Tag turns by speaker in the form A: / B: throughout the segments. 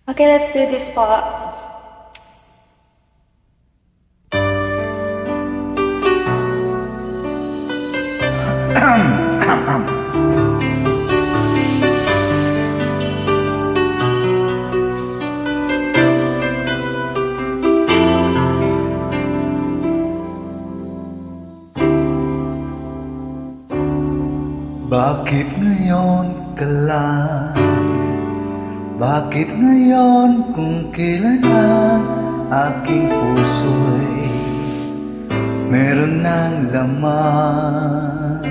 A: Okay, let's do this po.
B: Bakit ngayon ka lang? Bakit ngayon kung kailan ang aking puso'y meron ng laman?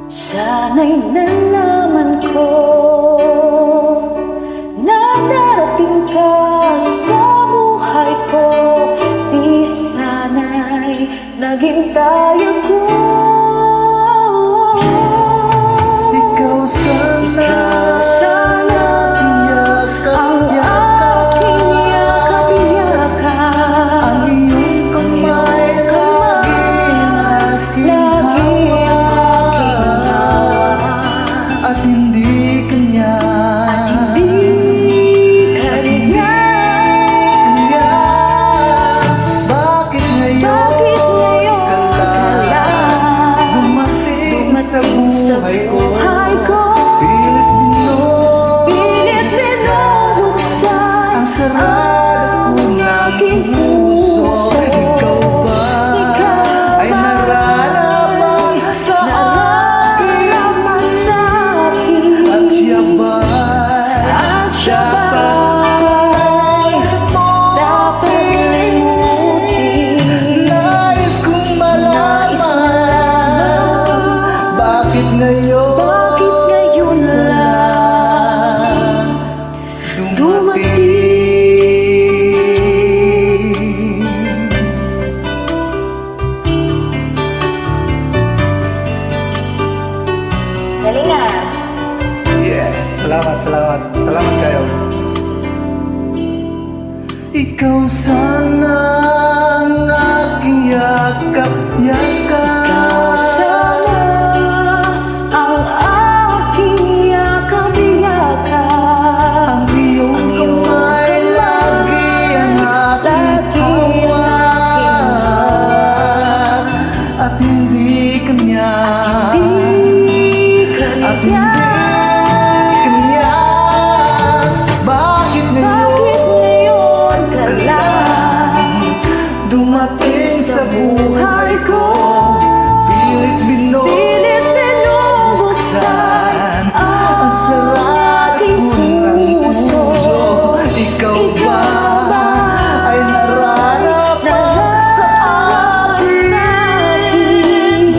A: Sana'y nalaman ko na darating ka sa buhay ko. Di sana'y naghintay ako.
B: Ikaw sana
A: ang aking yakap-yakap.
B: ang iyong kamay laging aking hawak. At hindi kanya Bakit ngayon ka lang dumating sa buhay ko? Pilit binubuksan ang sarado ng aking puso. Ikaw ba ay nararaman sa akin? At siya ba'y dapat limutin? Nais kong malaman bakit ngayon
A: lang
B: dumating?
A: Galing na.
B: Yeah, salamat kayo. Ikaw sana ang aking yakap-yakap.
A: Ikaw sana ang aking yakap-yakap.
B: Ang iyong kamay lagi ang aking hawak. At hindi kanya Bakit ngayon
A: ka lang
B: dumating sa buhay ko? Pilit binubuksan ang sarado ng puso. Ikaw ba ay nararapat sa akin?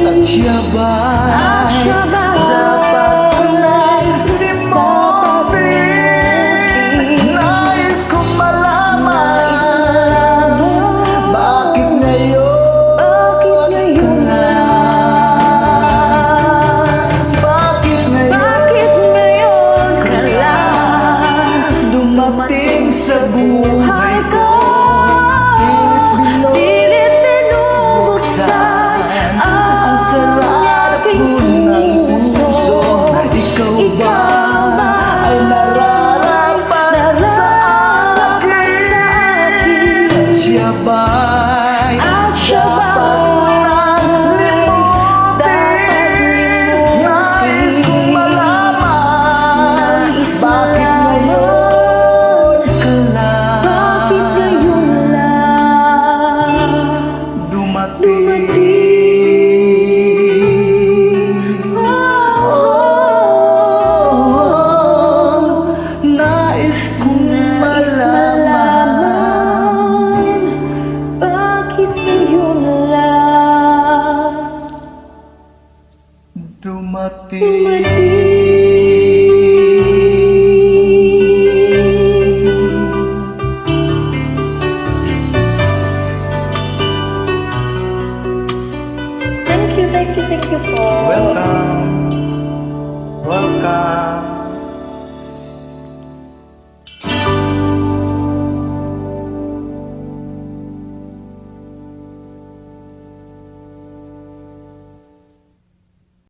B: At siya ba dapat ko lang limutin? Nais kong malaman bakit ngayon ka lang? Bakit ngayon
A: ka lang
B: dumating sa buhay ko?
A: Pilit binubuksan
B: ang sarado ng puso. Ikaw ba ay nararapat sa akin? At siya ba'y dapat limutin? Nais kong malaman bakit ngayon ka lang dumating? Nais kong malaman
A: bakit ngayon lang
B: dumating.
A: dumating.